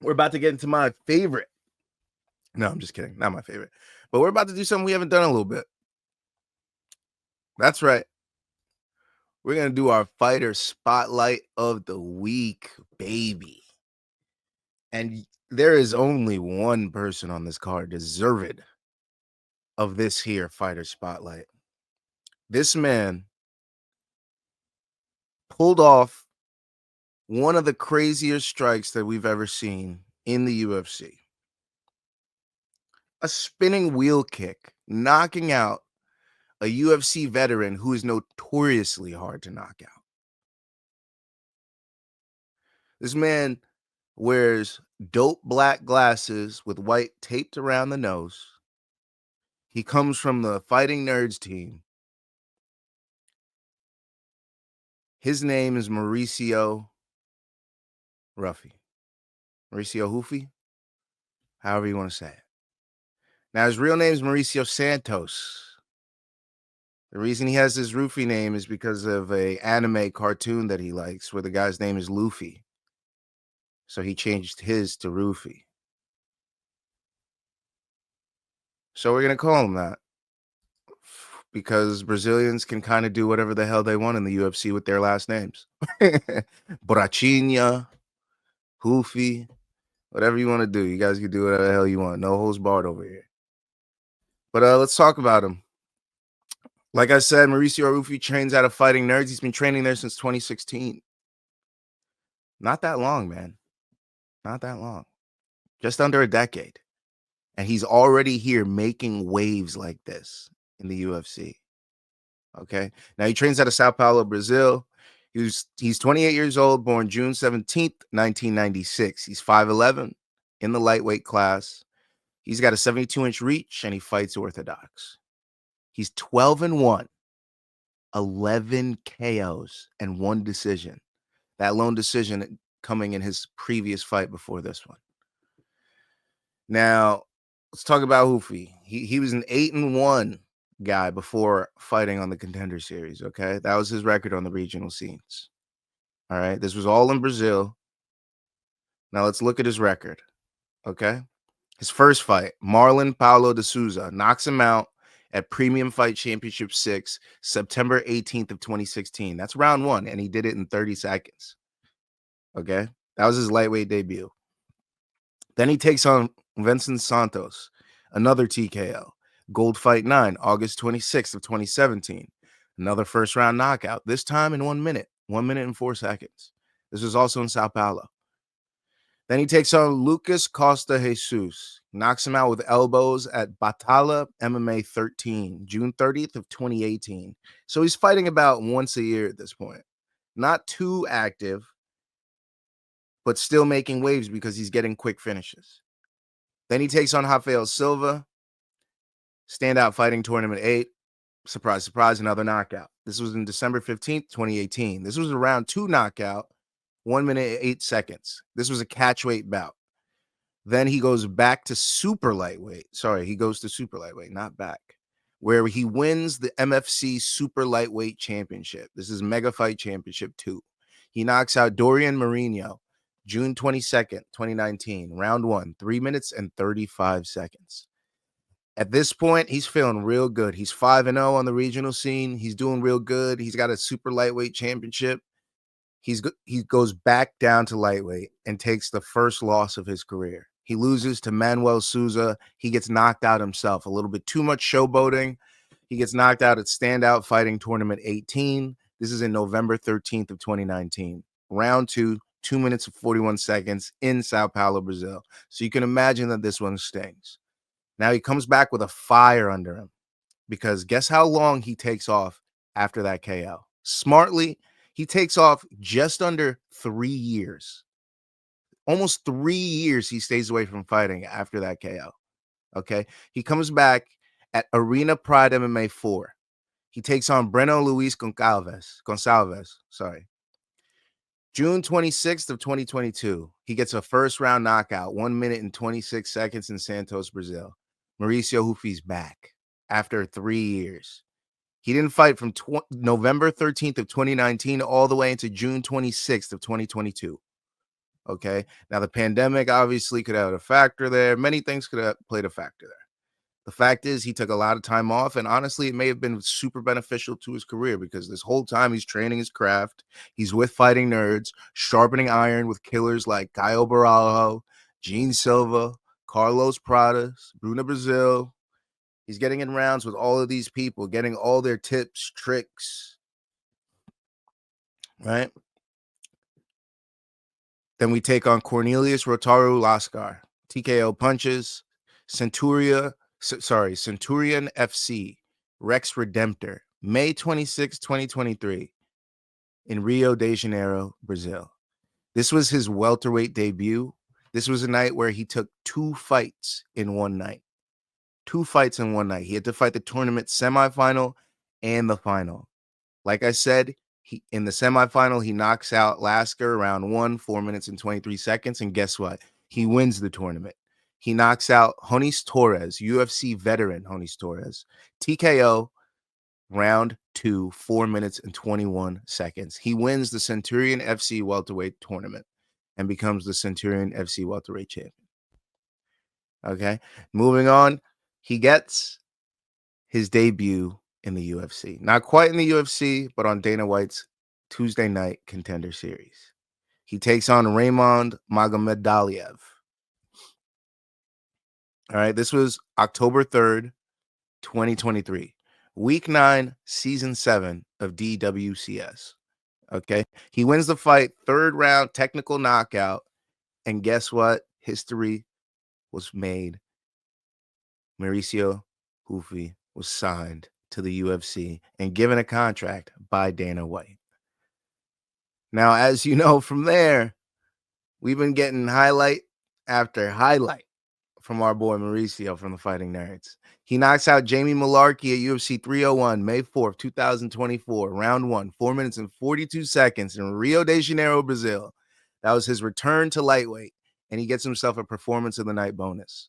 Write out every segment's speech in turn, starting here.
We're about to get into my favorite. No, I'm just kidding. Not my favorite. But we're about to do something we haven't done in a little bit. That's right. We're going to do our fighter spotlight of the week, baby. And there is only one person on this card deserved of this here fighter spotlight. This man pulled off one of the craziest strikes that we've ever seen in the UFC. A spinning wheel kick, knocking out a UFC veteran who is notoriously hard to knock out. This man wears dope black glasses with white taped around the nose. He comes from the Fighting Nerds team. His name is Mauricio Ruffy. Mauricio Ruffy, however you want to say it. Now, his real name is Mauricio Santos. The reason he has his Ruffy name is because of a anime cartoon that he likes where the guy's name is Luffy. So he changed his to Ruffy. So we're going to call him that because Brazilians can kind of do whatever the hell they want in the UFC with their last names. Brachinha, Ruffy, whatever you want to do. You guys can do whatever the hell you want. No holds barred over here. But let's talk about him. Like I said, Mauricio Ruffy trains out of Fighting Nerds. He's been training there since 2016. Not that long, man. Not that long. Just under a decade. And he's already here making waves like this in the UFC. Okay. Now he trains out of Sao Paolo, Brazil. He's 28 years old, born June 17th, 1996. He's 5'11" in the lightweight class. He's got a 72-inch reach and he fights orthodox. He's 12-1, 11 KOs and 1 decision. That lone decision coming in his previous fight before this one. Now, let's talk about Ruffy. He was an 8-1 guy before fighting on the Contender Series, okay? That was his record on the regional scenes. All right? This was all in Brazil. Now, let's look at his record, okay? His first fight, Marlon Paulo de Souza, knocks him out at Premium Fight Championship 6, September 18th of 2016. That's round 1, and he did it in 30 seconds, okay? That was his lightweight debut. Then he takes on Vincent Santos, another TKO. Gold Fight 9, August 26th of 2017. Another first-round knockout, this time in 1 minute, 1 minute and 4 seconds. This was also in Sao Paulo. Then he takes on Lucas Costa Jesus, knocks him out with elbows at Batalha MMA 13, June 30th of 2018. So he's fighting about once a year at this point. Not too active, but still making waves because he's getting quick finishes. Then he takes on Rafael Silva, Standout Fighting Tournament 8. Surprise, surprise, another knockout. This was in December 15th, 2018. This was a round 2 knockout, 1 minute 8 seconds. This was a catchweight bout. Then he goes back to super lightweight. Sorry, he goes to super lightweight, not back, where he wins the MFC Super Lightweight Championship. This is Mega Fight Championship 2. He knocks out Dorian Marinho, June 22nd, 2019, round 1, 3 minutes and 35 seconds. At this point, he's feeling real good. He's 5-0 on the regional scene. He's doing real good. He's got a super lightweight championship. He goes back down to lightweight and takes the first loss of his career. He loses to Manuel Souza. He gets knocked out himself. A little bit too much showboating. He gets knocked out at Standout Fighting Tournament 18. This is in November 13th of 2019. Round 2, 2 minutes and 41 seconds in Sao Paulo, Brazil. So you can imagine that this one stings. Now he comes back with a fire under him because guess how long he takes off after that KO? Smartly, he takes off just under 3 years. Almost 3 years he stays away from fighting after that KO. Okay. He comes back at Arena Pride MMA 4. He takes on Breno Luis Gonçalves. Sorry. June 26th of 2022. He gets a first round knockout, 1 minute and 26 seconds in Santos, Brazil. Mauricio Ruffy's back after 3 years. He didn't fight from November 13th of 2019 all the way into June 26th of 2022. Okay. Now, the pandemic obviously could have had a factor there. Many things could have played a factor there. The fact is, he took a lot of time off, and honestly, it may have been super beneficial to his career because this whole time he's training his craft. He's with fighting nerds, sharpening iron with killers like Caio Borralho, Gene Silva, Carlos Pradas, Bruno Brazil. He's getting in rounds with all of these people, getting all their tips, tricks, right? Then we take on Cornelius Rotaru Lascar, TKO punches, Centurion FC, Rex Redemptor, May 26, 2023, in Rio de Janeiro, Brazil. This was his welterweight debut. This was a night where he took 2 fights in one night. 2 fights in one night. He had to fight the tournament semifinal and the final. Like I said, in the semifinal, he knocks out Lasker round 1, 4 minutes and 23 seconds. And guess what? He wins the tournament. He knocks out Jonis Torres, UFC veteran Jonis Torres, TKO round 2, 4 minutes and 21 seconds. He wins the Centurion FC welterweight tournament and becomes the Centurion FC welterweight champion. Okay, moving on. He gets his debut in the UFC. Not quite in the UFC, but on Dana White's Tuesday night contender series. He takes on Raymond Magomedaliev. All right, this was October 3rd, 2023. Week 9, Season 7 of DWCS. Okay, he wins the fight, 3rd round, technical knockout. And guess what? History was made. Mauricio Ruffy was signed to the UFC and given a contract by Dana White. Now, as you know from there, we've been getting highlight after highlight from our boy Mauricio from the Fighting Nerds. He knocks out Jamie Malarkey at UFC 301, May 4th, 2024, round 1, 4 minutes and 42 seconds in Rio de Janeiro, Brazil. That was his return to lightweight, and he gets himself a performance of the night bonus.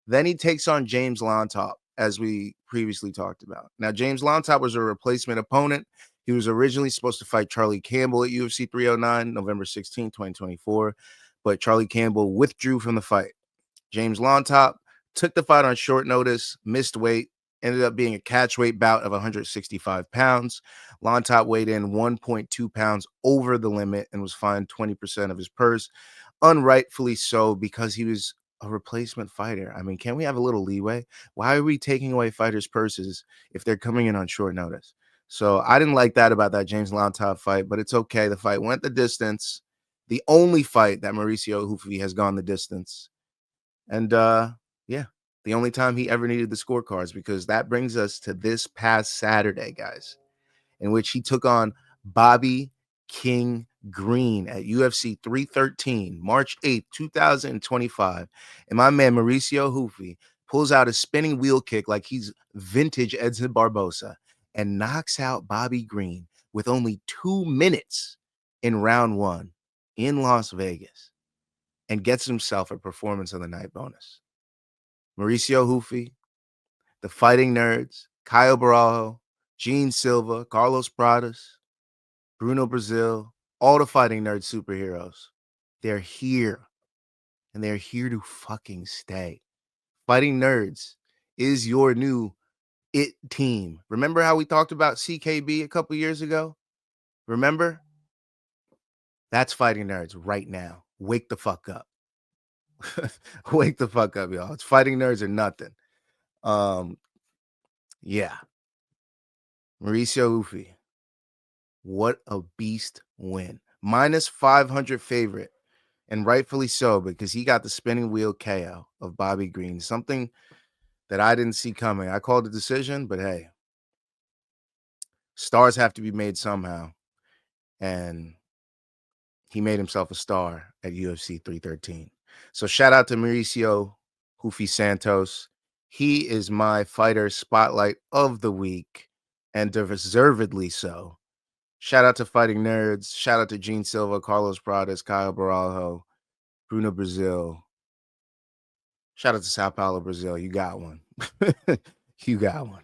Then he takes on James Lontop, as we previously talked about. Now, James Lontop was a replacement opponent. He was originally supposed to fight Charlie Campbell at UFC 309, November 16, 2024, but Charlie Campbell withdrew from the fight. James Lontop took the fight on short notice, missed weight, ended up being a catch weight bout of 165 pounds. Lontop weighed in 1.2 pounds over the limit and was fined 20% of his purse, unrightfully so, because he was a replacement fighter. I mean, can we have a little leeway? Why are we taking away fighters' purses if they're coming in on short notice? So I didn't like that about that James Lontop fight, but it's okay. The fight went the distance. The only fight that Mauricio Ruffy has gone the distance. And yeah, the only time he ever needed the scorecards, because that brings us to this past Saturday, guys, in which he took on Bobby King Green at UFC 313, March 8th, 2025. And my man Mauricio Ruffy pulls out a spinning wheel kick like he's vintage Edson Barbosa and knocks out Bobby Green with only 2 minutes in round 1 in Las Vegas and gets himself a performance of the night bonus. Mauricio Ruffy, the Fighting Nerds, Caio Borralho, Gene Silva, Carlos Pradas, Bruno Brazil, all the Fighting Nerd superheroes. They're here, and they're here to fucking stay. Fighting Nerds is your new it team. Remember how we talked about CKB a couple years ago? Remember? That's Fighting Nerds right now. Wake the fuck up. Wake the fuck up, y'all. It's Fighting Nerds or nothing. Yeah. Mauricio Ruffy. What a beast win. Minus 500 favorite. And rightfully so, because he got the spinning wheel KO of Bobby Green. Something that I didn't see coming. I called the decision, but hey, stars have to be made somehow. And he made himself a star at UFC 313. So shout out to Mauricio Ruffy Santos. He is my fighter spotlight of the week, and deservedly so. Shout out to Fighting Nerds. Shout out to Gene Silva, Carlos Pradas, Caio Borralho, Bruno Brazil. Shout out to Sao Paolo, Brazil. You got one. You got one.